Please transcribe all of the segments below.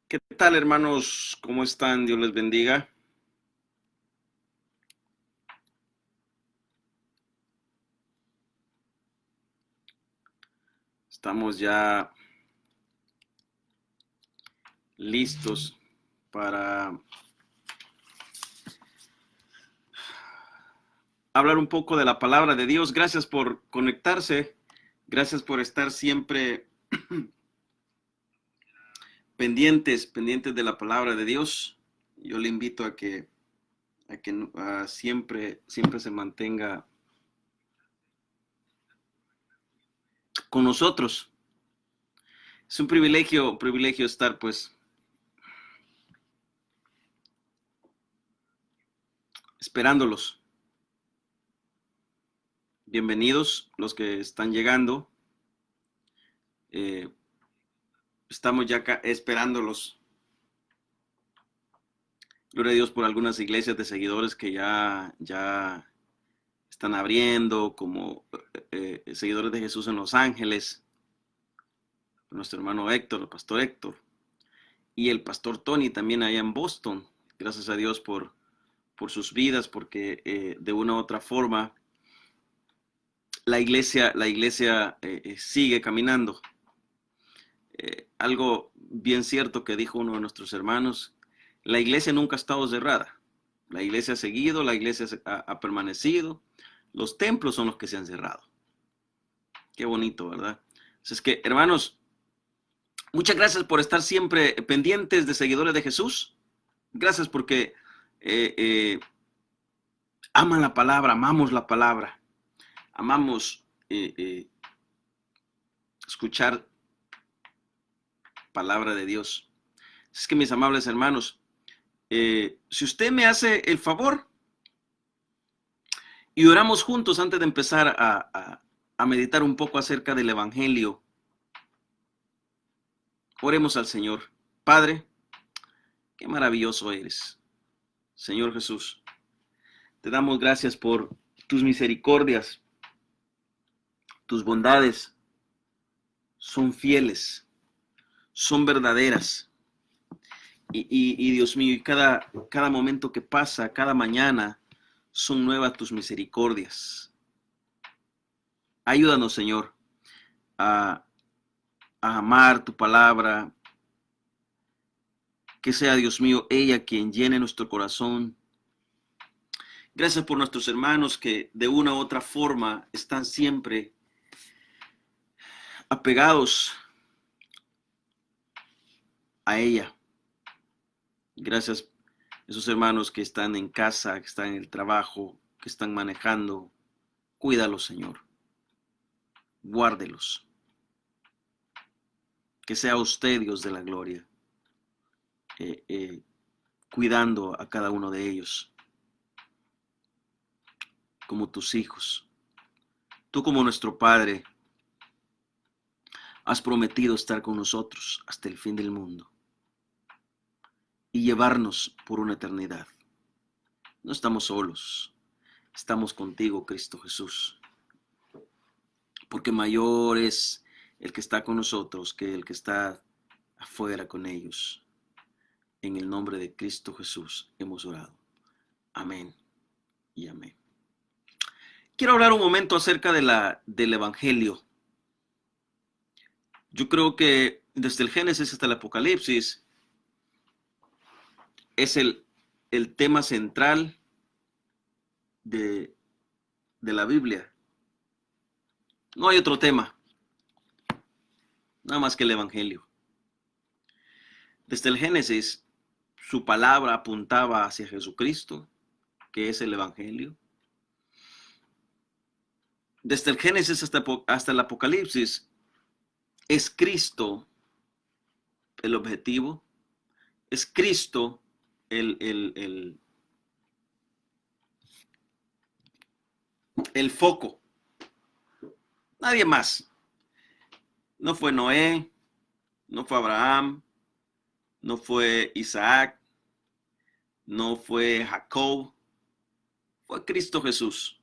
¿Qué tal, hermanos? ¿Cómo están? Dios les bendiga. Estamos ya listos para hablar un poco de la palabra de Dios. Gracias por conectarse. Gracias por estar siempre pendientes de la palabra de Dios. Yo le invito a que siempre se mantenga con nosotros. Es un privilegio estar pues esperándolos. Bienvenidos los que están llegando. Eh, Estamos ya acá esperándolos. Gloria a Dios por algunas iglesias de seguidores que ya están abriendo, como seguidores de Jesús en Los Ángeles, nuestro hermano Héctor, el pastor Héctor, y el pastor Tony también allá en Boston. Gracias a Dios por sus vidas, porque de una u otra forma la iglesia sigue caminando. Algo bien cierto que dijo uno de nuestros hermanos: la iglesia nunca ha estado cerrada. La iglesia ha seguido, la iglesia ha permanecido. Los templos son los que se han cerrado. Qué bonito, ¿verdad? Es que, hermanos, muchas gracias por estar siempre pendientes de seguidores de Jesús. Gracias porque eh, eh, aman la palabra, amamos la palabra, amamos escuchar palabra de Dios. Es que, mis amables hermanos, si usted me hace el favor y oramos juntos antes de empezar a meditar un poco acerca del Evangelio, oremos al Señor. Padre, qué maravilloso eres, Señor Jesús. Te damos gracias por tus misericordias, tus bondades son fieles, son verdaderas. Y Dios mío, y cada momento que pasa, cada mañana, son nuevas tus misericordias. Ayúdanos, Señor, a, a amar tu palabra, que sea, Dios mío, ella quien llene nuestro corazón. Gracias por nuestros hermanos que de una u otra forma están siempre apegados a ella. Gracias a esos hermanos que están en casa, que están en el trabajo, que están manejando. Cuídalos, Señor. Guárdelos. Que sea usted, Dios de la gloria, eh, eh, cuidando a cada uno de ellos como tus hijos. Tú, como nuestro Padre, has prometido estar con nosotros hasta el fin del mundo y llevarnos por una eternidad. No estamos solos, estamos contigo, Cristo Jesús, porque mayor es el que está con nosotros que el que está afuera con ellos. En el nombre de Cristo Jesús hemos orado. Amén y amén. Quiero hablar un momento acerca del Evangelio. Yo creo que desde el Génesis hasta el Apocalipsis es el tema central de, de la Biblia. No hay otro tema, nada más que el Evangelio. Desde el Génesis, su palabra apuntaba hacia Jesucristo, que es el Evangelio. Desde el Génesis hasta el Apocalipsis, es Cristo el objetivo, es Cristo el, el, el, el foco, nadie más. No fue Noé, no fue Abraham, no fue Isaac, no fue Jacob, fue Cristo Jesús.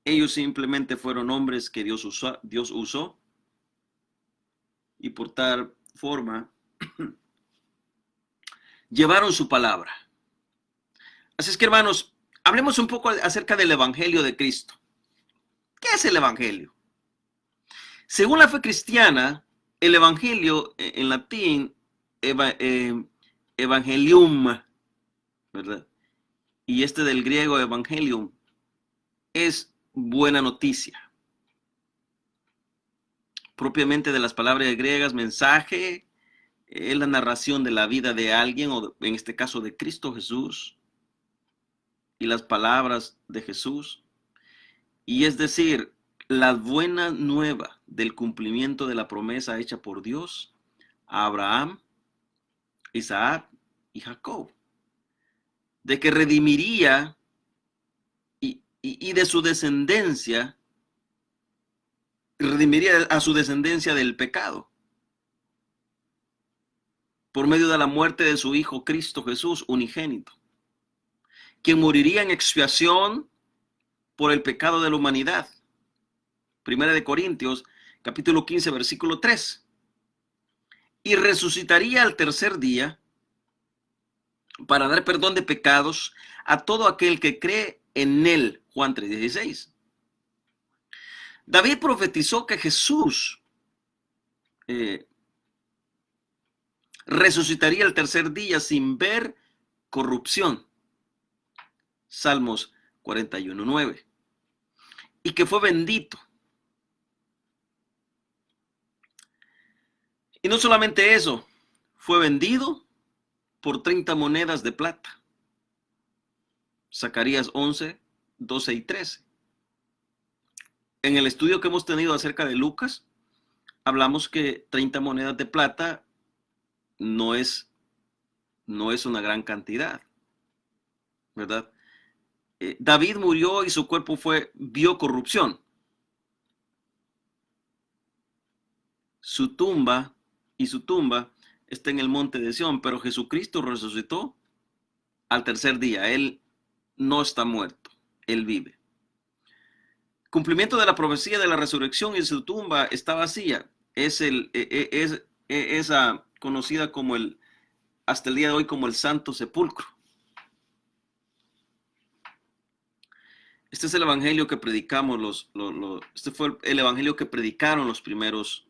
Ellos simplemente fueron hombres que Dios usó y por tal forma, llevaron su palabra. Así es que, hermanos, hablemos un poco acerca del Evangelio de Cristo. ¿Qué es el Evangelio? Según la fe cristiana, el Evangelio en latín, evangelium, ¿verdad? Y este del griego evangelium es buena noticia. Propiamente de las palabras griegas, mensaje, es la narración de la vida de alguien, o en este caso de Cristo Jesús, y las palabras de Jesús. Y es decir, la buena nueva del cumplimiento de la promesa hecha por Dios a Abraham, Isaac y Jacob, de que redimiría y de su descendencia, redimiría a su descendencia del pecado por medio de la muerte de su Hijo Cristo Jesús unigénito, quien moriría en expiación por el pecado de la humanidad. Primera de Corintios, capítulo 15, versículo 3. Y resucitaría al tercer día para dar perdón de pecados a todo aquel que cree en él. Juan 3:16. David profetizó que Jesús resucitaría el tercer día sin ver corrupción. Salmos 41:9. Y que fue bendito. Y no solamente eso, fue vendido por 30 monedas de plata. Zacarías 11, 12 y 13. En el estudio que hemos tenido acerca de Lucas, hablamos que 30 monedas de plata no es una gran cantidad, ¿verdad? David murió y su cuerpo vio corrupción. Su tumba está en el monte de Sión, pero Jesucristo resucitó al tercer día. Él no está muerto, él vive. Cumplimiento de la profecía de la resurrección, y su tumba está vacía. Es conocida como hasta el día de hoy como el Santo Sepulcro. Este es el evangelio que predicamos, este fue el evangelio que predicaron los primeros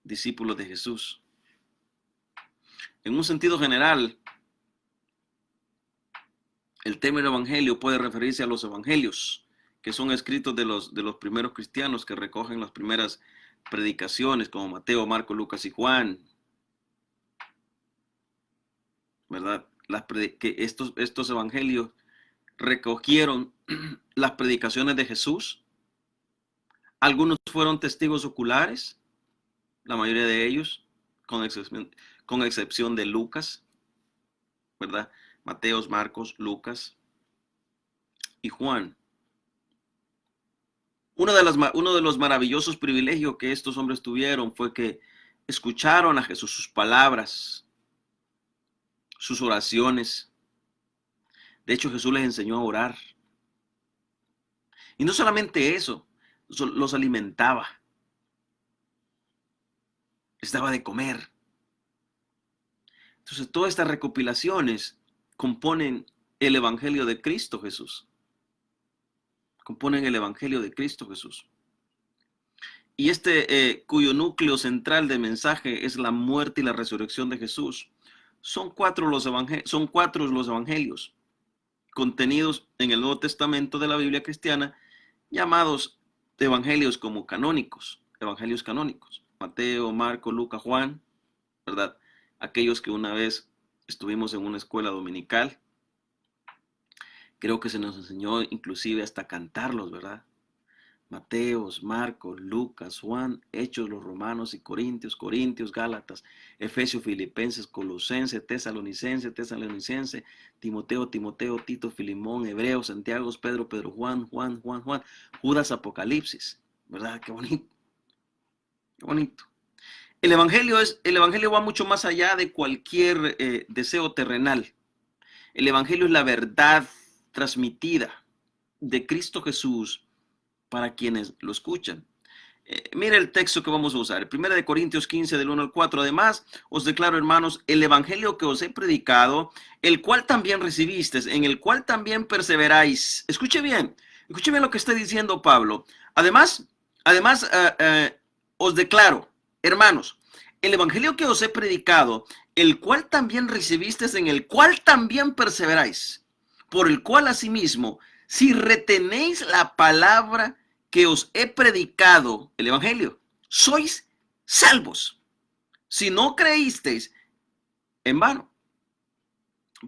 discípulos de Jesús. En un sentido general, el término evangelio puede referirse a los evangelios, que son escritos de los primeros cristianos que recogen las primeras predicaciones, como Mateo, Marcos, Lucas y Juan, ¿verdad? Que estos evangelios recogieron las predicaciones de Jesús. Algunos fueron testigos oculares, la mayoría de ellos, con excepción de Lucas, ¿verdad? Mateo, Marcos, Lucas y Juan. Uno de los maravillosos privilegios que estos hombres tuvieron fue que escucharon a Jesús, sus palabras, sus oraciones. De hecho, Jesús les enseñó a orar. Y no solamente eso, los alimentaba. Les daba de comer. Entonces, todas estas recopilaciones componen el Evangelio de Cristo Jesús. Componen el Evangelio de Cristo Jesús. Y cuyo núcleo central de mensaje es la muerte y la resurrección de Jesús. Son cuatro los evangelios contenidos en el Nuevo Testamento de la Biblia cristiana, llamados evangelios como canónicos, evangelios canónicos. Mateo, Marco, Lucas, Juan, ¿verdad? Aquellos que una vez estuvimos en una escuela dominical, creo que se nos enseñó inclusive hasta cantarlos, ¿verdad? Mateos, Marcos, Lucas, Juan, Hechos, los Romanos y Corintios, Gálatas, Efesios, Filipenses, Colosenses, Tesalonicenses, Timoteo, Tito, Filimón, Hebreos, Santiago, Pedro, Juan, Judas, Apocalipsis, ¿verdad? Qué bonito. Qué bonito. El evangelio va mucho más allá de cualquier deseo terrenal. El evangelio es la verdad transmitida de Cristo Jesús para quienes lo escuchan. Mire el texto que vamos a usar, 1 Corintios 15, del 1 al 4. Además, os declaro, hermanos, el evangelio que os he predicado, el cual también recibisteis, en el cual también perseveráis. Escuche bien lo que está diciendo Pablo. Además, os declaro, hermanos, el evangelio que os he predicado, el cual también recibisteis, en el cual también perseveráis, por el cual asimismo, si retenéis la palabra que os he predicado, el evangelio, sois salvos. Si no creísteis, en vano.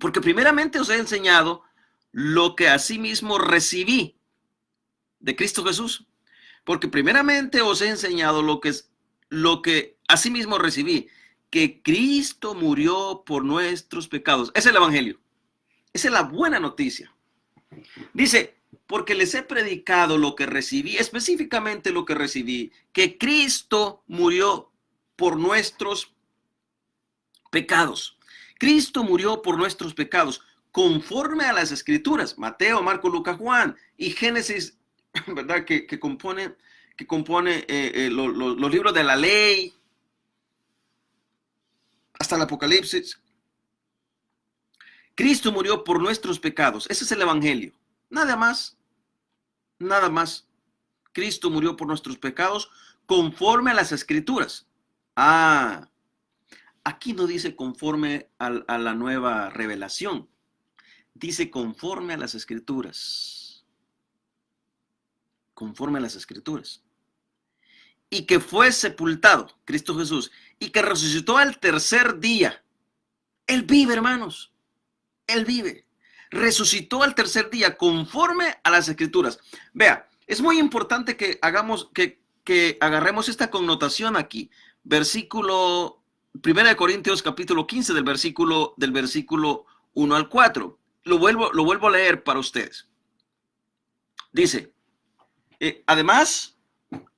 Porque primeramente os he enseñado lo que asimismo recibí de Cristo Jesús. Porque primeramente os he enseñado lo que asimismo recibí, que Cristo murió por nuestros pecados. Es el evangelio. Esa es la buena noticia. Dice, porque les he predicado lo que recibí, específicamente lo que recibí, que Cristo murió por nuestros pecados. Cristo murió por nuestros pecados, conforme a las Escrituras, Mateo, Marcos, Lucas, Juan y Génesis, ¿verdad? Que compone los libros de la ley, hasta el Apocalipsis. Cristo murió por nuestros pecados. Ese es el evangelio. Nada más. Nada más. Cristo murió por nuestros pecados conforme a las Escrituras. Aquí no dice conforme a la nueva revelación. Dice conforme a las Escrituras. Conforme a las Escrituras. Y que fue sepultado, Cristo Jesús, y que resucitó al tercer día. Él vive, hermanos. Él vive. Resucitó al tercer día conforme a las Escrituras. Vea, es muy importante que agarremos esta connotación aquí. Versículo 1 Corintios capítulo 15 del versículo 1 al 4. Lo vuelvo a leer para ustedes. Dice, además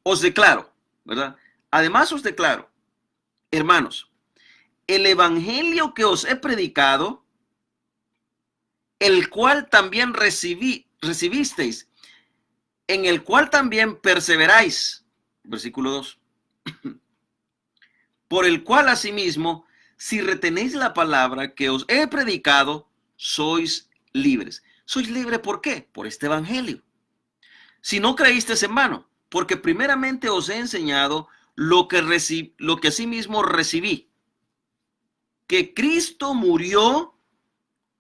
os declaro, ¿verdad? Además os declaro, hermanos, el evangelio que os he predicado, el cual también recibisteis, en el cual también perseveráis. Versículo 2. Por el cual asimismo, si retenéis la palabra que os he predicado, sois libres. ¿Sois libres por qué? Por este evangelio. Si no creísteis, en vano, porque primeramente os he enseñado lo que asimismo recibí, que Cristo murió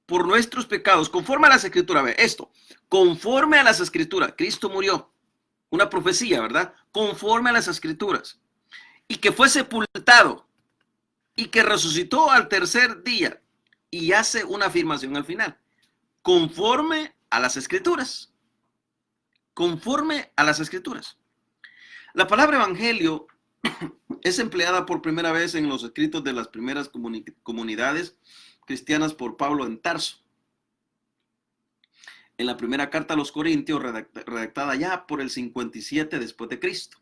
por nuestros pecados, conforme a las Escrituras. Ve esto, conforme a las Escrituras, Cristo murió, una profecía, ¿verdad? Conforme a las Escrituras, y que fue sepultado, y que resucitó al tercer día, y hace una afirmación al final, conforme a las Escrituras, conforme a las Escrituras. La palabra evangelio es empleada por primera vez en los escritos de las primeras comunidades cristianas por Pablo en Tarso. En la primera carta a los Corintios, redactada ya por el 57 después de Cristo.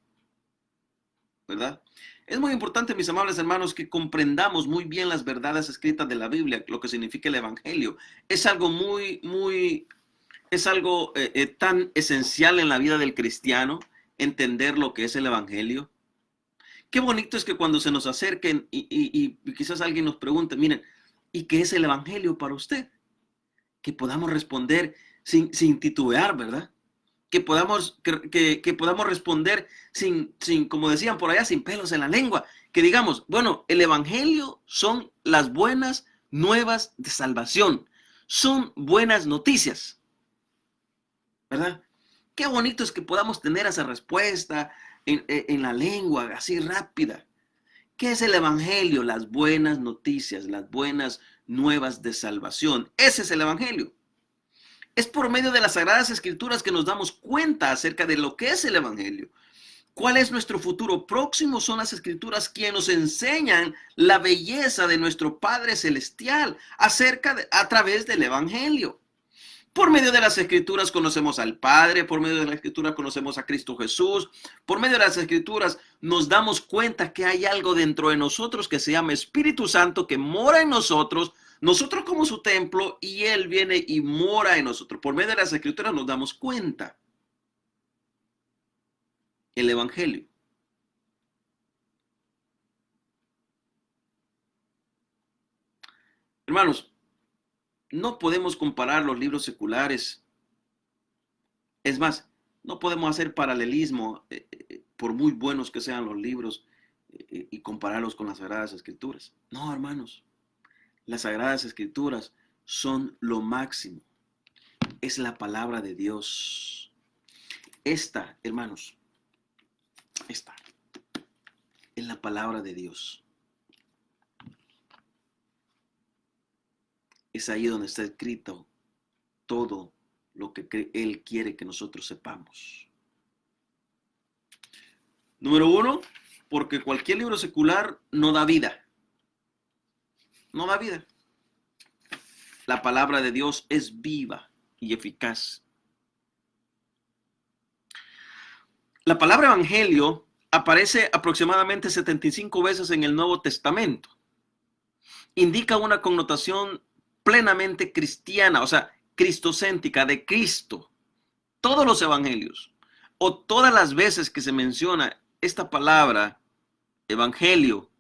¿Verdad? Es muy importante, mis amables hermanos, que comprendamos muy bien las verdades escritas de la Biblia, lo que significa el evangelio. Es algo tan esencial en la vida del cristiano, entender lo que es el evangelio. Qué bonito es que cuando se nos acerquen y quizás alguien nos pregunte, miren, ¿y qué es el evangelio para usted? Que podamos responder sin titubear, ¿verdad? Que podamos responder sin, como decían por allá, sin pelos en la lengua. Que digamos, bueno, el evangelio son las buenas nuevas de salvación. Son buenas noticias, ¿verdad? Qué bonito es que podamos tener esa respuesta en la lengua, así rápida. ¿Qué es el evangelio? Las buenas noticias, las buenas nuevas de salvación. Ese es el evangelio. Es por medio de las Sagradas Escrituras que nos damos cuenta acerca de lo que es el evangelio. ¿Cuál es nuestro futuro próximo? Son las Escrituras quienes nos enseñan la belleza de nuestro Padre Celestial a través del evangelio. Por medio de las Escrituras conocemos al Padre, por medio de las Escrituras conocemos a Cristo Jesús, por medio de las Escrituras nos damos cuenta que hay algo dentro de nosotros que se llama Espíritu Santo, que mora en nosotros como su templo, y Él viene y mora en nosotros. Por medio de las Escrituras nos damos cuenta. El Evangelio. Hermanos, no podemos comparar los libros seculares. Es más, no podemos hacer paralelismo, por muy buenos que sean los libros, y compararlos con las Sagradas Escrituras. No, hermanos, las Sagradas Escrituras son lo máximo. Es la palabra de Dios. Esta, hermanos, esta es la palabra de Dios. Es ahí donde está escrito todo lo que Él quiere que nosotros sepamos. Número uno, porque cualquier libro secular no da vida. No da vida. La palabra de Dios es viva y eficaz. La palabra evangelio aparece aproximadamente 75 veces en el Nuevo Testamento. Indica una connotación plenamente cristiana, o sea, cristocéntrica, de Cristo. Todos los evangelios, o todas las veces que se menciona esta palabra, evangelio,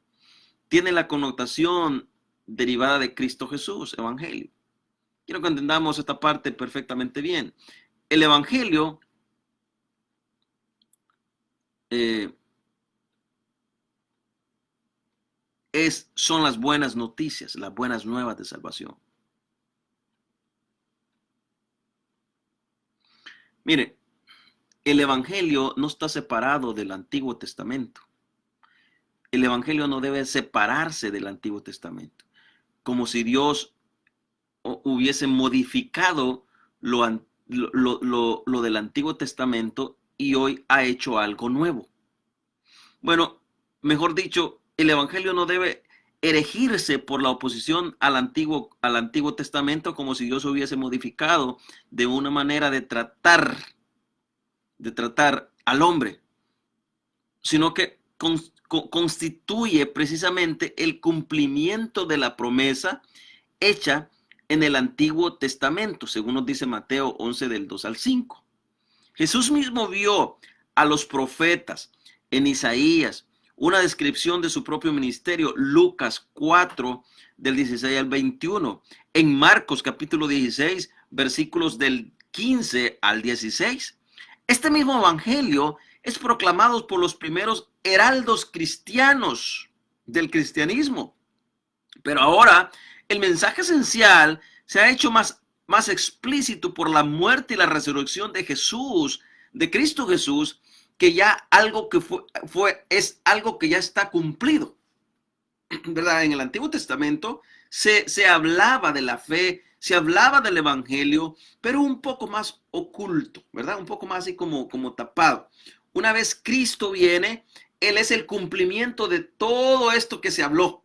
tiene la connotación derivada de Cristo Jesús, evangelio. Quiero que entendamos esta parte perfectamente bien. El evangelio son las buenas noticias, las buenas nuevas de salvación. Mire, el evangelio no está separado del Antiguo Testamento. El evangelio no debe separarse del Antiguo Testamento, como si Dios hubiese modificado lo del Antiguo Testamento y hoy ha hecho algo nuevo. Bueno, mejor dicho, el evangelio no debe erigirse por la oposición al Antiguo Testamento, como si Dios hubiese modificado de una manera de tratar al hombre, sino que constituye precisamente el cumplimiento de la promesa hecha en el Antiguo Testamento, según nos dice Mateo 11 del 2 al 5. Jesús mismo vio a los profetas en Isaías, una descripción de su propio ministerio, Lucas 4 del 16 al 21, en Marcos capítulo 16, versículos del 15 al 16. Este mismo evangelio es proclamado por los primeros heraldos cristianos del cristianismo. Pero ahora el mensaje esencial se ha hecho más explícito por la muerte y la resurrección de Jesús, de Cristo Jesús, que ya algo que es algo que ya está cumplido. ¿Verdad? En el Antiguo Testamento se hablaba de la fe, se hablaba del evangelio, pero un poco más oculto, ¿verdad? Un poco más así como tapado. Una vez Cristo viene, Él es el cumplimiento de todo esto que se habló.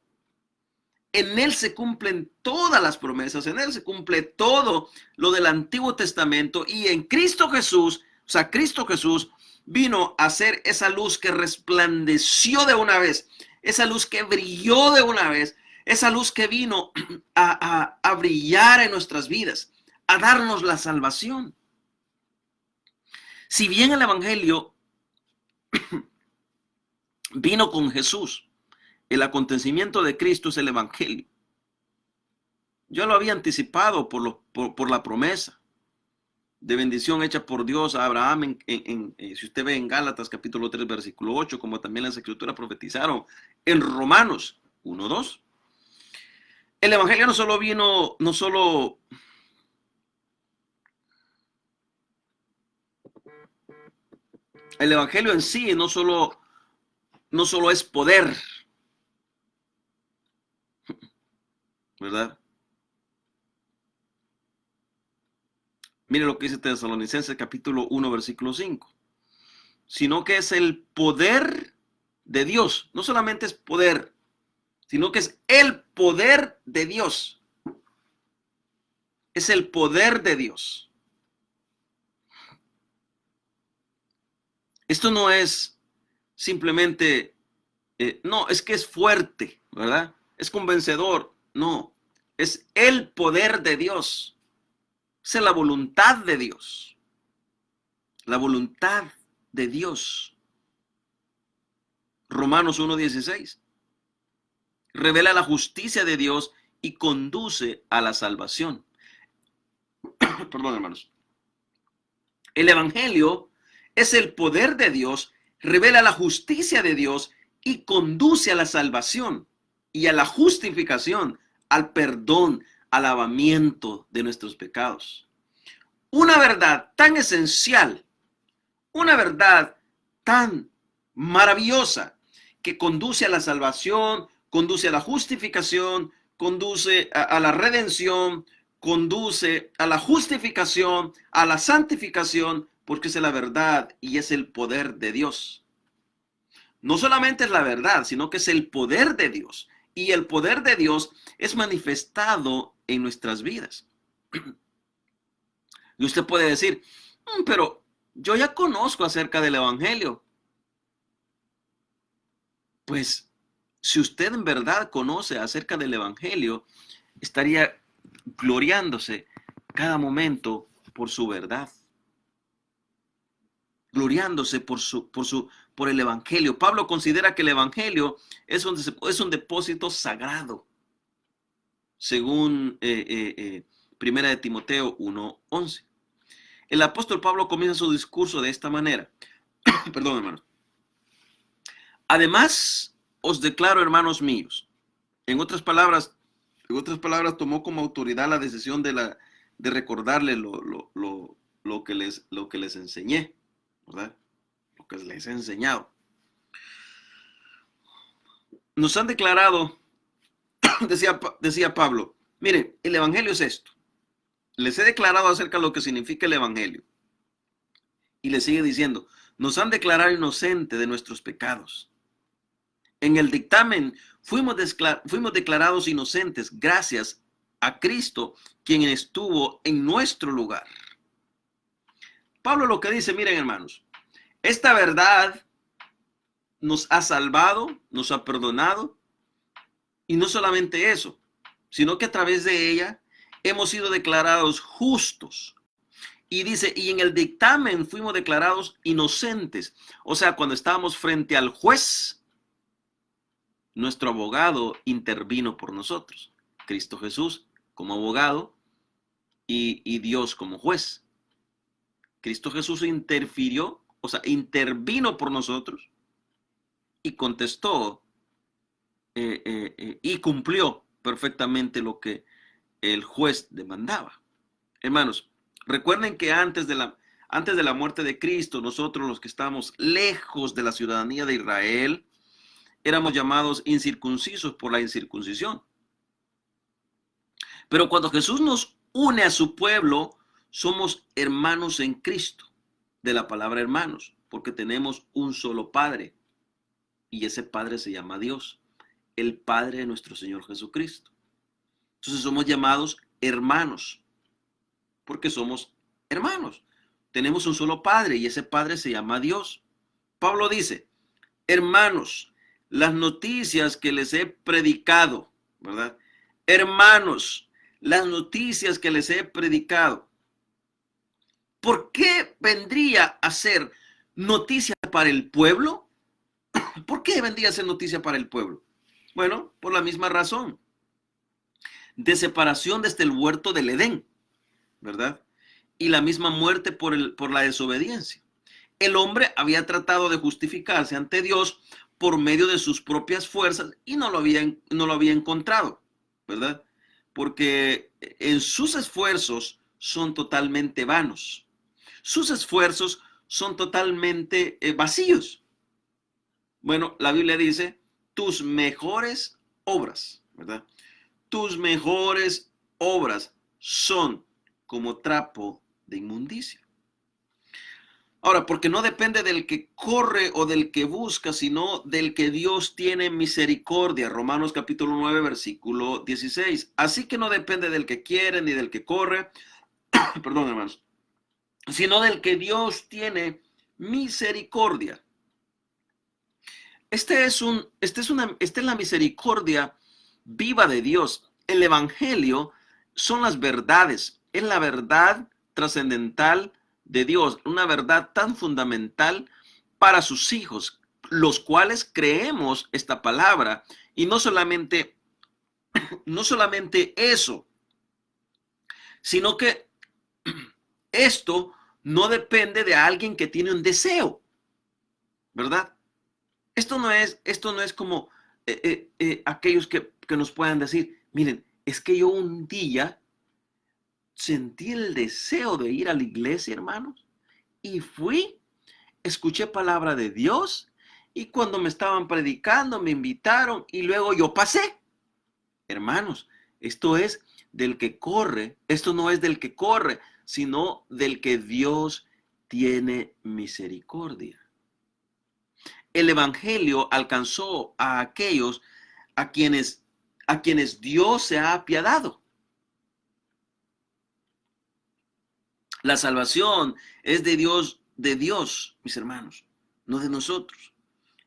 En Él se cumplen todas las promesas, en Él se cumple todo lo del Antiguo Testamento, y en Cristo Jesús, o sea, Cristo Jesús vino a ser esa luz que resplandeció de una vez, esa luz que brilló de una vez, esa luz que vino a brillar en nuestras vidas, a darnos la salvación. Si bien el evangelio vino con Jesús, el acontecimiento de Cristo es el evangelio. Yo lo había anticipado por la promesa de bendición hecha por Dios a Abraham, si usted ve en Gálatas capítulo 3 versículo 8, como también las escrituras profetizaron en Romanos 1:2. El evangelio el evangelio en sí no solo es poder, ¿verdad? Mire lo que dice Tesalonicenses capítulo 1 versículo 5. Sino que es el poder de Dios. No solamente es poder, sino que es el poder de Dios. Es el poder de Dios. Esto no es simplemente, no, es que es fuerte, ¿verdad? Es convencedor. No, es el poder de Dios. Es la voluntad de Dios. La voluntad de Dios. Romanos 1:16. Revela la justicia de Dios y conduce a la salvación. Perdón, hermanos. El Evangelio es el poder de Dios, revela la justicia de Dios y conduce a la salvación y a la justificación, al perdón, al lavamiento de nuestros pecados. Una verdad tan esencial, una verdad tan maravillosa que conduce a la salvación, conduce a la justificación, conduce a la redención, conduce a la justificación, a la santificación, porque es la verdad y es el poder de Dios. No solamente es la verdad, sino que es el poder de Dios. Y el poder de Dios es manifestado en nuestras vidas. Y usted puede decir, pero yo ya conozco acerca del Evangelio. Pues si usted en verdad conoce acerca del Evangelio, estaría gloriándose cada momento por su verdad. Gloriándose por el Evangelio. Pablo considera que el Evangelio es un depósito sagrado, según Primera de Timoteo 1:11. El apóstol Pablo comienza su discurso de esta manera. Perdón, hermano. Además, os declaro, hermanos míos. En otras palabras, tomó como autoridad la decisión de recordarle lo que les enseñé, ¿verdad? Lo que les he enseñado. Nos han declarado, decía Pablo, miren, el Evangelio es esto. Les he declarado acerca de lo que significa el Evangelio. Y le sigue diciendo, nos han declarado inocentes de nuestros pecados. En el dictamen fuimos declarados inocentes gracias a Cristo, quien estuvo en nuestro lugar. Pablo lo que dice, miren hermanos, esta verdad nos ha salvado, nos ha perdonado, y no solamente eso, sino que a través de ella hemos sido declarados justos. Y dice, y en el dictamen fuimos declarados inocentes. O sea, cuando estábamos frente al juez, nuestro abogado intervino por nosotros. Cristo Jesús como abogado y Dios como juez. Cristo Jesús interfirió, o sea, intervino por nosotros y contestó y cumplió perfectamente lo que el juez demandaba. Hermanos, recuerden que antes de la muerte de Cristo, nosotros los que estamos lejos de la ciudadanía de Israel, éramos llamados incircuncisos por la incircuncisión. Pero cuando Jesús nos une a su pueblo, somos hermanos en Cristo, de la palabra hermanos, porque tenemos un solo Padre, y ese Padre se llama Dios, el Padre de nuestro Señor Jesucristo. Entonces somos llamados hermanos, porque somos hermanos. Tenemos un solo Padre y ese Padre se llama Dios. Pablo dice, hermanos, las noticias que les he predicado, ¿verdad? Hermanos, las noticias que les he predicado. ¿Por qué vendría a ser noticia para el pueblo? ¿Por qué vendría a ser noticia para el pueblo? Bueno, por la misma razón. De separación desde el huerto del Edén, ¿verdad? Y la misma muerte por la desobediencia. El hombre había tratado de justificarse ante Dios por medio de sus propias fuerzas y no lo había encontrado, ¿verdad? Porque en sus esfuerzos son totalmente vanos. Sus esfuerzos son totalmente vacíos. Bueno, la Biblia dice, tus mejores obras, ¿verdad? Tus mejores obras son como trapo de inmundicia. Ahora, porque no depende del que corre o del que busca, sino del que Dios tiene misericordia. Romanos capítulo 9, versículo 16. Así que no depende del que quiere ni del que corre, perdón hermanos, sino del que Dios tiene misericordia. Esta es la misericordia viva de Dios. El Evangelio son las verdades, es la verdad trascendental de Dios, una verdad tan fundamental para sus hijos, los cuales creemos esta palabra y no solamente no solamente eso, sino que esto no depende de alguien que tiene un deseo, ¿verdad? Esto no es como aquellos que nos puedan decir, miren, es que yo un día sentí el deseo de ir a la iglesia, hermanos, y fui, escuché palabra de Dios, y cuando me estaban predicando me invitaron y luego yo pasé. Hermanos, esto es del que corre, esto no es del que corre, sino del que Dios tiene misericordia. El evangelio alcanzó a aquellos a quienes Dios se ha apiadado. La salvación es de Dios, mis hermanos, no de nosotros.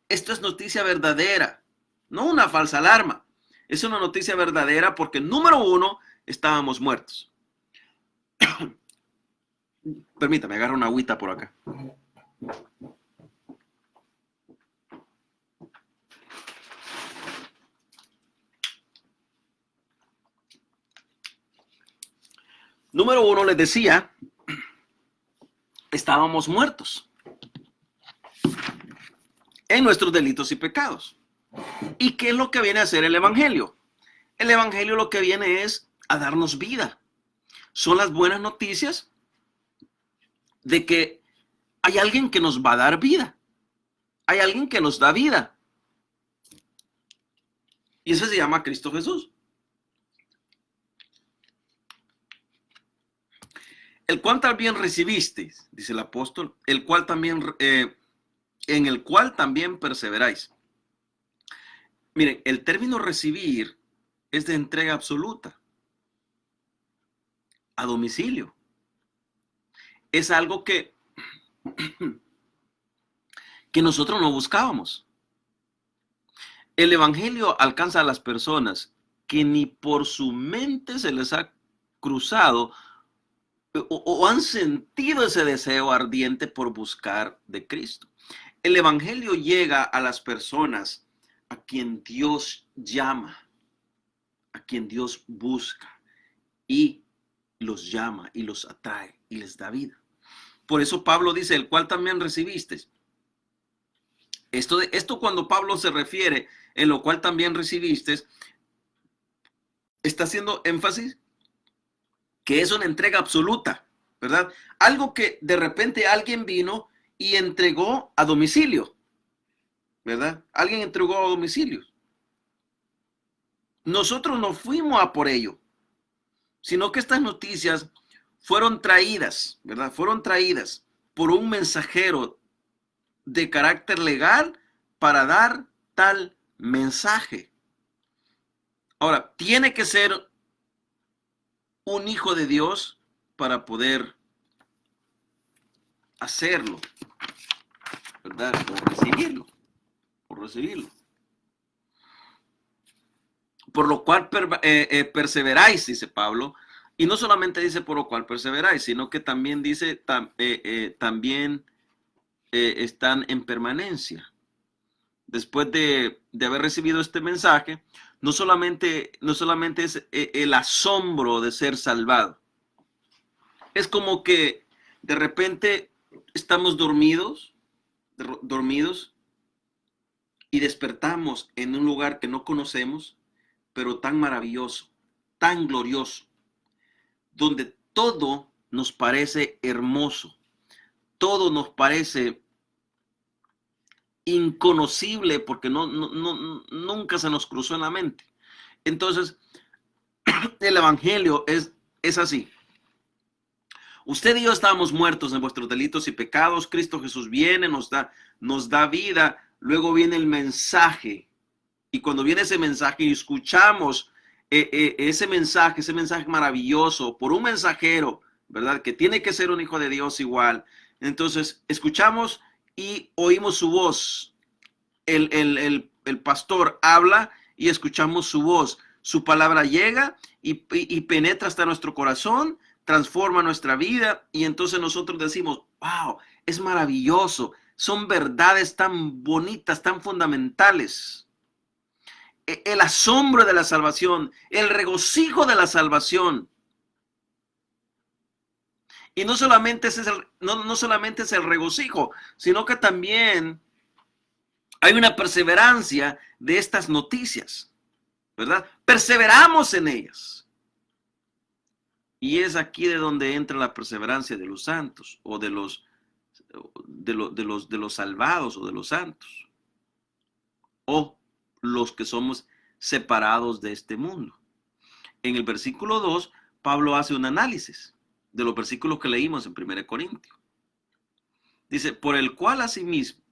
Esto es noticia verdadera, no una falsa alarma. Es una noticia verdadera porque, número uno, estábamos muertos. Permítame, agarro una agüita por acá. Número uno, les decía, estábamos muertos en nuestros delitos y pecados. ¿Y qué es lo que viene a hacer el evangelio? El evangelio lo que viene es a darnos vida. Son las buenas noticias de que hay alguien que nos va a dar vida. Hay alguien que nos da vida. Y ese se llama Cristo Jesús. El cual también recibisteis, dice el apóstol, el cual también, en el cual también perseveráis. Miren, el término recibir es de entrega absoluta, a domicilio. Es algo que nosotros no buscábamos. El evangelio alcanza a las personas que ni por su mente se les ha cruzado o han sentido ese deseo ardiente por buscar de Cristo. El evangelio llega a las personas a quien Dios llama, a quien Dios busca y los llama y los atrae y les da vida. Por eso Pablo dice, el cual también recibiste. Esto cuando Pablo se refiere, en lo cual también recibiste, está haciendo énfasis que es una entrega absoluta, ¿verdad? Algo que de repente alguien vino y entregó a domicilio, ¿verdad? Alguien entregó a domicilio. Nosotros no fuimos a por ello, sino que estas noticias fueron traídas, ¿verdad? Fueron traídas por un mensajero de carácter legal para dar tal mensaje. Ahora, tiene que ser un hijo de Dios para poder hacerlo, ¿verdad? Por recibirlo. Por lo cual perseveráis, dice Pablo, y no solamente dice por lo cual perseveráis, sino que también dice, también están en permanencia. Después de haber recibido este mensaje, no solamente es el asombro de ser salvado. Es como que de repente estamos dormidos y despertamos en un lugar que no conocemos, pero tan maravilloso, tan glorioso, donde todo nos parece hermoso, todo nos parece inconocible porque nunca se nos cruzó en la mente. Entonces, el evangelio es así. Usted y yo estábamos muertos en vuestros delitos y pecados. Cristo Jesús viene, nos da vida. Luego viene el mensaje. Y cuando viene ese mensaje y escuchamos ese mensaje maravilloso por un mensajero, ¿verdad? Que tiene que ser un hijo de Dios igual. Entonces, escuchamos y oímos su voz. El pastor habla y escuchamos su voz. Su palabra llega y penetra hasta nuestro corazón, transforma nuestra vida y entonces nosotros decimos, wow, es maravilloso. Son verdades tan bonitas, tan fundamentales. el asombro de la salvación, el regocijo de la salvación. Y no solamente no solamente es el regocijo, sino que también hay una perseverancia de estas noticias, ¿verdad? Perseveramos en ellas. Y es aquí de donde entra la perseverancia de los santos o de los salvados o de los santos o los que somos separados de este mundo. En el versículo 2, Pablo hace un análisis de los versículos que leímos en 1 Corintios. Dice, por el cual asimismo,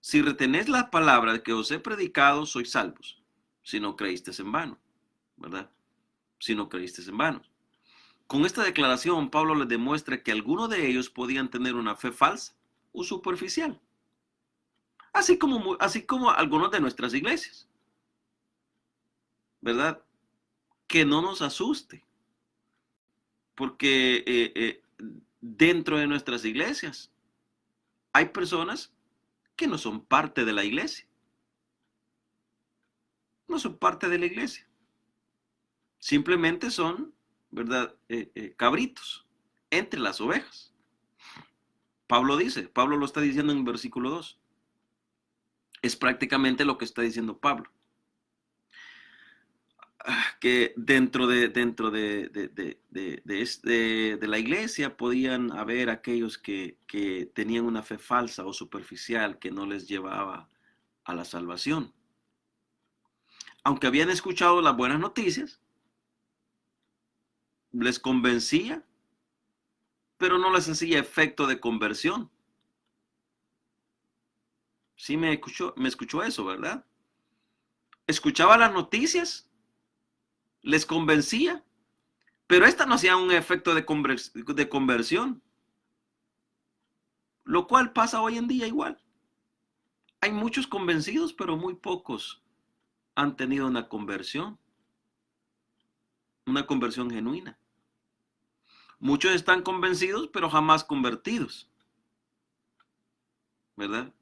si retenéis la palabra que os he predicado, sois salvos, si no creísteis en vano, ¿verdad? Si no creísteis en vano. Con esta declaración, Pablo les demuestra que algunos de ellos podían tener una fe falsa o superficial, así como algunos de nuestras iglesias, ¿verdad? Que no nos asuste, porque dentro de nuestras iglesias hay personas que no son parte de la iglesia, no son parte de la iglesia, simplemente son, ¿verdad? Cabritos entre las ovejas. Pablo lo está diciendo en el versículo 2. Es prácticamente lo que está diciendo Pablo. Que dentro de la iglesia podían haber aquellos que tenían una fe falsa o superficial que no les llevaba a la salvación. Aunque habían escuchado las buenas noticias, les convencía, pero no les hacía efecto de conversión. Sí me escuchó eso, ¿verdad? Escuchaba las noticias, les convencía, pero estas no hacían un efecto de conversión, lo cual pasa hoy en día igual. Hay muchos convencidos, pero muy pocos han tenido una conversión genuina. Muchos están convencidos, pero jamás convertidos, ¿verdad?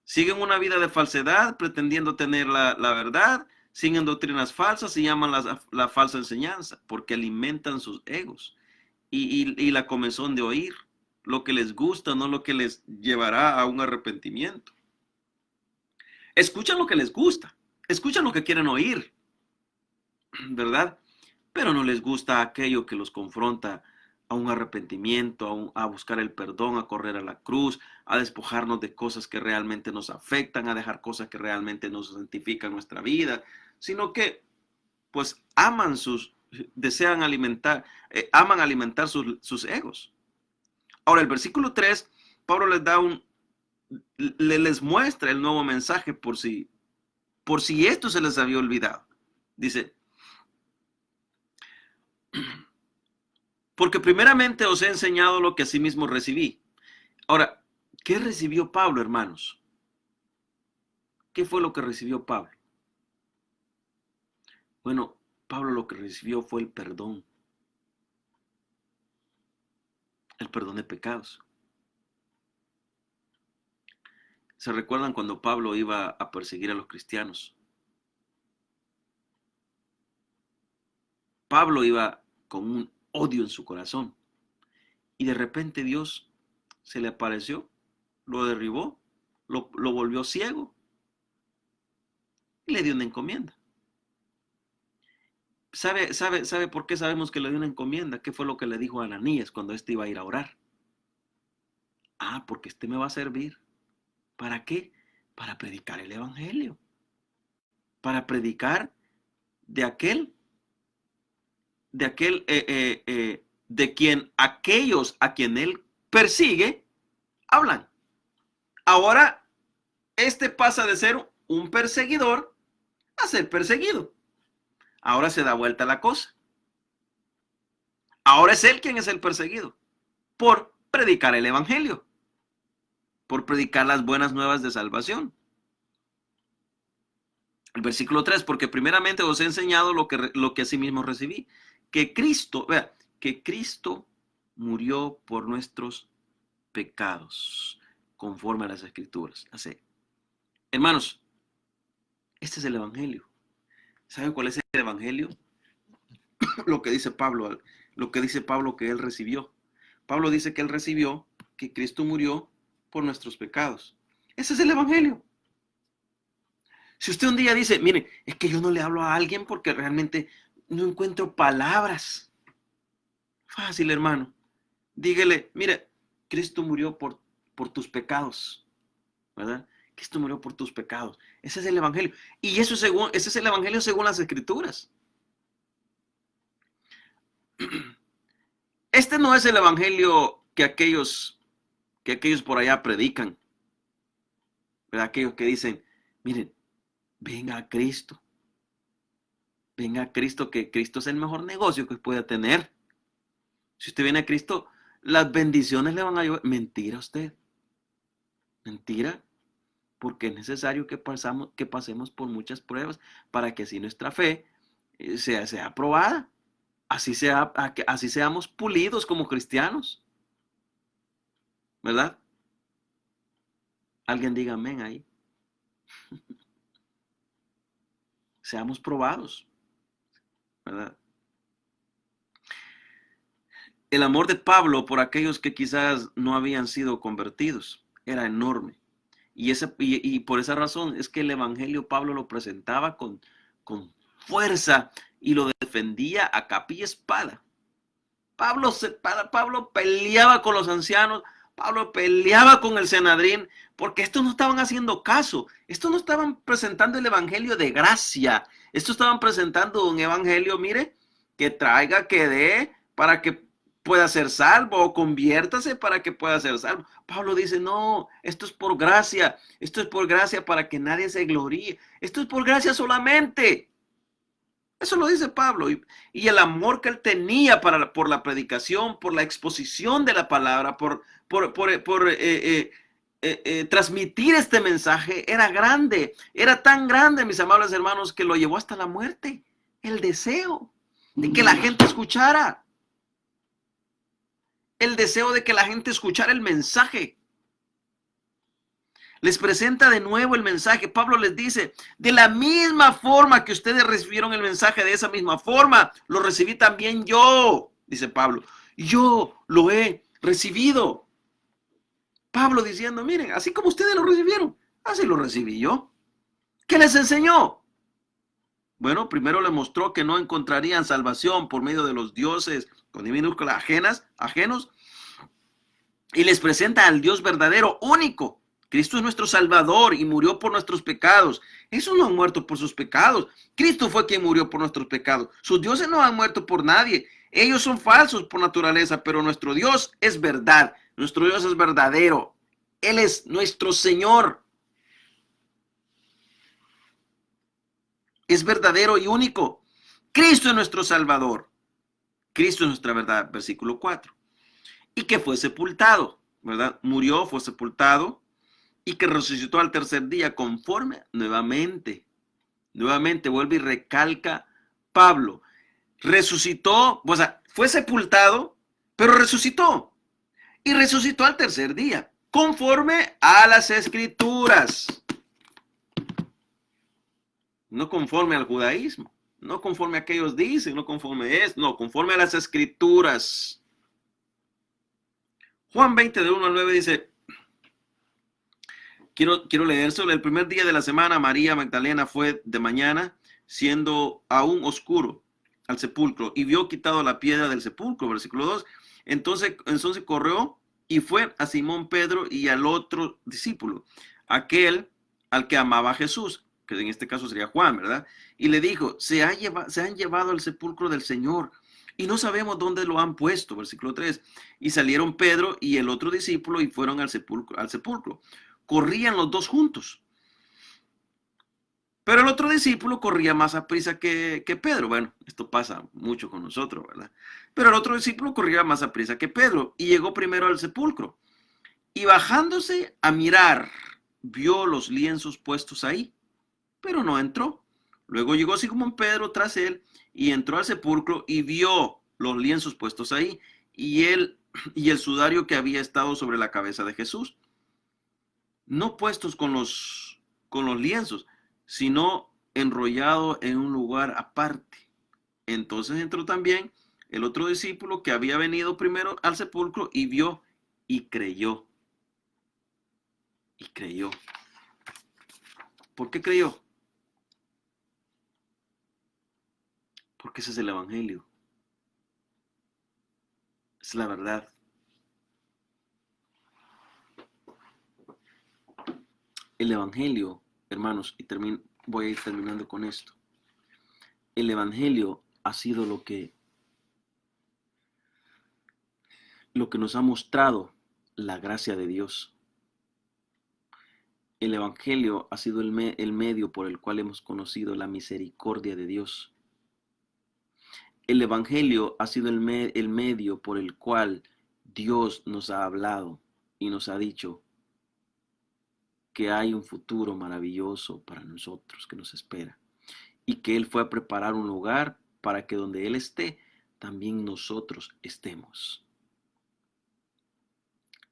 Siguen una vida de falsedad, pretendiendo tener la verdad, siguen doctrinas falsas y llaman la falsa enseñanza, porque alimentan sus egos y la comezón de oír lo que les gusta, no lo que les llevará a un arrepentimiento. Escuchan lo que les gusta, escuchan lo que quieren oír, ¿verdad? Pero no les gusta aquello que los confronta a un arrepentimiento, a buscar el perdón, a correr a la cruz, a despojarnos de cosas que realmente nos afectan, a dejar cosas que realmente nos santifican nuestra vida, sino que pues desean aman alimentar sus egos. Ahora, el versículo 3, Pablo les muestra el nuevo mensaje por si esto se les había olvidado. Dice, porque primeramente os he enseñado lo que asimismo recibí. Ahora, ¿qué recibió Pablo, hermanos? ¿Qué fue lo que recibió Pablo? Bueno, Pablo lo que recibió fue el perdón de pecados. ¿Se recuerdan cuando Pablo iba a perseguir a los cristianos? Pablo iba con un odio en su corazón y de repente Dios se le apareció, lo derribó, lo volvió ciego y le dio una encomienda. ¿Sabe por qué sabemos que le dio una encomienda? ¿Qué fue lo que le dijo a Ananías cuando éste iba a ir a orar? Porque este me va a servir. ¿Para qué? Para predicar el evangelio. Para predicar de quien aquellos a quien él persigue hablan. Ahora, este pasa de ser un perseguidor a ser perseguido. Ahora se da vuelta la cosa. Ahora es él quien es el perseguido por predicar el evangelio, por predicar las buenas nuevas de salvación. El versículo 3, porque primeramente os he enseñado lo que asimismo recibí, que Cristo murió por nuestros pecados, conforme a las Escrituras. Así. Hermanos, Este es el Evangelio. ¿Sabe cuál es el Evangelio? Lo que dice Pablo, que él recibió. Pablo dice que él recibió que Cristo murió por nuestros pecados. Ese es el Evangelio. Si usted un día dice, mire, es que yo no le hablo a alguien porque realmente no encuentro palabras. Fácil, hermano. Dígale, mire, Cristo murió por tus pecados, ¿verdad? Cristo murió por tus pecados. Ese es el Evangelio. Y ese es el Evangelio según las Escrituras. Este no es el Evangelio que aquellos por allá predican, ¿verdad? Aquellos que dicen, miren, venga a Cristo. Venga a Cristo, que Cristo es el mejor negocio que puede tener. Si usted viene a Cristo, las bendiciones le van a llevar. Mentira usted. Mentira. Porque es necesario que pasemos por muchas pruebas para que así nuestra fe sea aprobada. Así seamos pulidos como cristianos. ¿Verdad? Alguien diga amén ahí. Seamos probados. ¿Verdad? El amor de Pablo por aquellos que quizás no habían sido convertidos era enorme. Y por esa razón es que el Evangelio Pablo lo presentaba con fuerza y lo defendía a capa y espada. Pablo peleaba con los ancianos, Pablo peleaba con el Sanedrín, porque estos no estaban haciendo caso, estos no estaban presentando el Evangelio de gracia, estos estaban presentando un Evangelio, mire, que traiga, que dé, para que pueda ser salvo, o conviértase para que pueda ser salvo. Pablo dice, no, esto es por gracia para que nadie se gloríe, esto es por gracia solamente. Eso lo dice Pablo. Y el amor que él tenía por la predicación, por la exposición de la palabra, por transmitir este mensaje, era grande. Era tan grande, mis amables hermanos, que lo llevó hasta la muerte. El deseo de que la gente escuchara. El deseo de que la gente escuchara el mensaje. Les presenta de nuevo el mensaje. Pablo les dice, de la misma forma que ustedes recibieron el mensaje, de esa misma forma lo recibí también yo, dice Pablo. Yo lo he recibido. Pablo diciendo, miren, así como ustedes lo recibieron, así lo recibí yo. ¿Qué les enseñó? Bueno, primero les mostró que no encontrarían salvación por medio de los dioses con minúsculas ajenos, y les presenta al Dios verdadero, único. Cristo es nuestro Salvador y murió por nuestros pecados. Esos no han muerto por sus pecados. Cristo fue quien murió por nuestros pecados. Sus dioses no han muerto por nadie. Ellos son falsos por naturaleza, pero nuestro Dios es verdad. Nuestro Dios es verdadero. Él es nuestro Señor. Es verdadero y único. Cristo es nuestro Salvador. Cristo es nuestra verdad. Versículo 4. Y que fue sepultado, ¿verdad? Murió, fue sepultado. Y que resucitó al tercer día conforme, nuevamente vuelve y recalca Pablo. Resucitó, o sea, fue sepultado, pero resucitó. Y resucitó al tercer día, conforme a las Escrituras. No conforme al judaísmo, no conforme a que ellos dicen, no conforme a las Escrituras. Juan 20, de 1 al 9 dice, Quiero leer sobre el primer día de la semana. María Magdalena fue de mañana, siendo aún oscuro, al sepulcro, y vio quitado la piedra del sepulcro. Versículo 2. Entonces corrió y fue a Simón Pedro y al otro discípulo, aquel al que amaba a Jesús, que en este caso sería Juan, ¿verdad? Y le dijo, se han llevado al sepulcro del Señor y no sabemos dónde lo han puesto. Versículo 3. Y salieron Pedro y el otro discípulo y fueron al sepulcro. Corrían los dos juntos. Pero el otro discípulo corría más a prisa que Pedro. Bueno, esto pasa mucho con nosotros, ¿verdad? Pero el otro discípulo corría más a prisa que Pedro y llegó primero al sepulcro. Y bajándose a mirar, vio los lienzos puestos ahí, pero no entró. Luego llegó Simón Pedro tras él y entró al sepulcro y vio los lienzos puestos ahí y el sudario que había estado sobre la cabeza de Jesús. No puestos con los lienzos, sino enrollado en un lugar aparte. Entonces entró también el otro discípulo que había venido primero al sepulcro y vio y creyó. Y creyó. ¿Por qué creyó? Porque ese es el evangelio. Es la verdad. El evangelio, hermanos, y voy a ir terminando con esto. El evangelio ha sido lo que nos ha mostrado la gracia de Dios. El evangelio ha sido el medio por el cual hemos conocido la misericordia de Dios. El evangelio ha sido el medio por el cual Dios nos ha hablado y nos ha dicho que hay un futuro maravilloso para nosotros que nos espera y que Él fue a preparar un lugar para que donde Él esté, también nosotros estemos.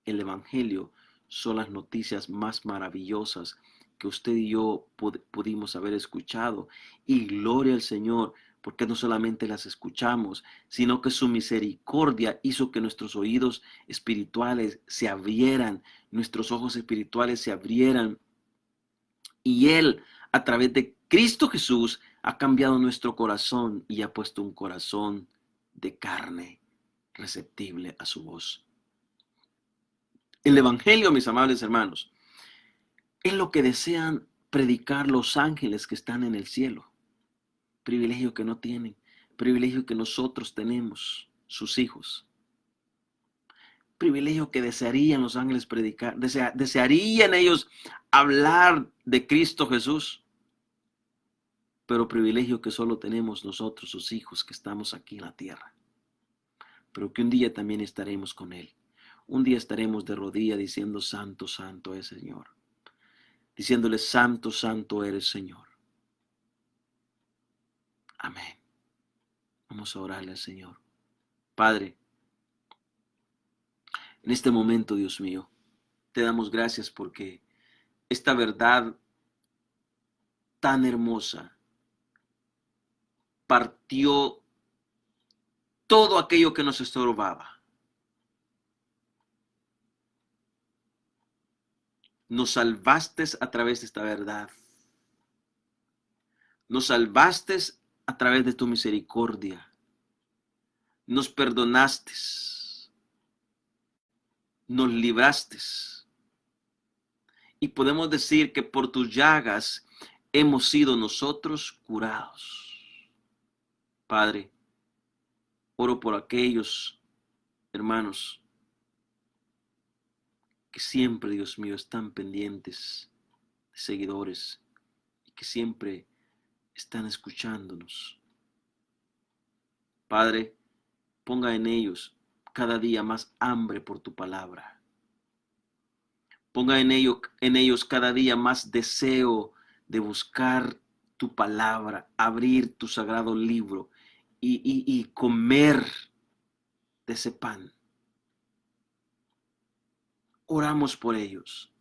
El evangelio son las noticias más maravillosas que usted y yo pudimos haber escuchado, y gloria al Señor, porque no solamente las escuchamos, sino que su misericordia hizo que nuestros oídos espirituales se abrieran, nuestros ojos espirituales se abrieran, y Él, a través de Cristo Jesús, ha cambiado nuestro corazón y ha puesto un corazón de carne receptible a su voz. El evangelio, mis amables hermanos, es lo que desean predicar los ángeles que están en el cielo. Privilegio que no tienen, privilegio que nosotros tenemos, sus hijos. Privilegio que desearían los ángeles predicar, desearían ellos hablar de Cristo Jesús. Pero privilegio que solo tenemos nosotros, sus hijos, que estamos aquí en la tierra. Pero que un día también estaremos con Él. Un día estaremos de rodillas diciendo, santo, santo es el Señor. Diciéndole, santo, santo eres, Señor. Amén. Vamos a orarle al Señor. Padre, en este momento, Dios mío, te damos gracias porque esta verdad tan hermosa partió todo aquello que nos estorbaba. Nos salvaste a través de esta verdad. Nos salvaste a través de tu misericordia. Nos perdonaste. Nos libraste. Y podemos decir que por tus llagas hemos sido nosotros curados. Padre, oro por aquellos hermanos que siempre, Dios mío, están pendientes de seguidores y que siempre están escuchándonos. Padre, ponga en ellos cada día más hambre por tu palabra. Ponga en ellos cada día más deseo de buscar tu palabra, abrir tu sagrado libro y comer de ese pan. Oramos por ellos,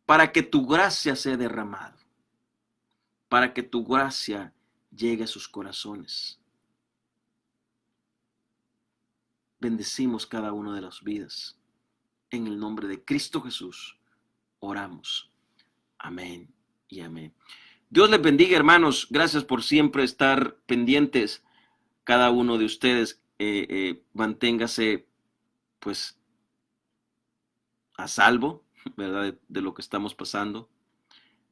para que tu gracia sea derramada, para que tu gracia llegue a sus corazones. Bendecimos cada una de las vidas. En el nombre de Cristo Jesús, oramos. Amén y amén. Dios les bendiga, hermanos. Gracias por siempre estar pendientes. Cada uno de ustedes manténgase, pues, a salvo, ¿verdad? De lo que estamos pasando.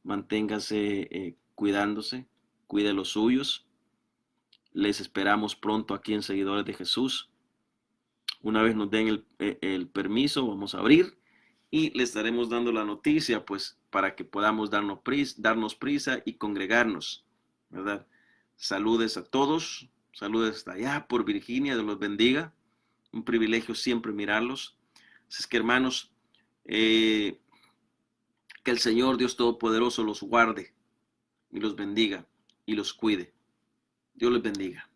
Manténgase cuidándose, cuide los suyos. Les esperamos pronto aquí en Seguidores de Jesús. Una vez nos den el permiso, vamos a abrir y les estaremos dando la noticia, pues, para que podamos darnos prisa y congregarnos, ¿verdad? Saludes a todos, saludes hasta allá por Virginia, Dios los bendiga. Un privilegio siempre mirarlos. Así es que, hermanos, que el Señor Dios Todopoderoso los guarde y los bendiga y los cuide. Dios les bendiga.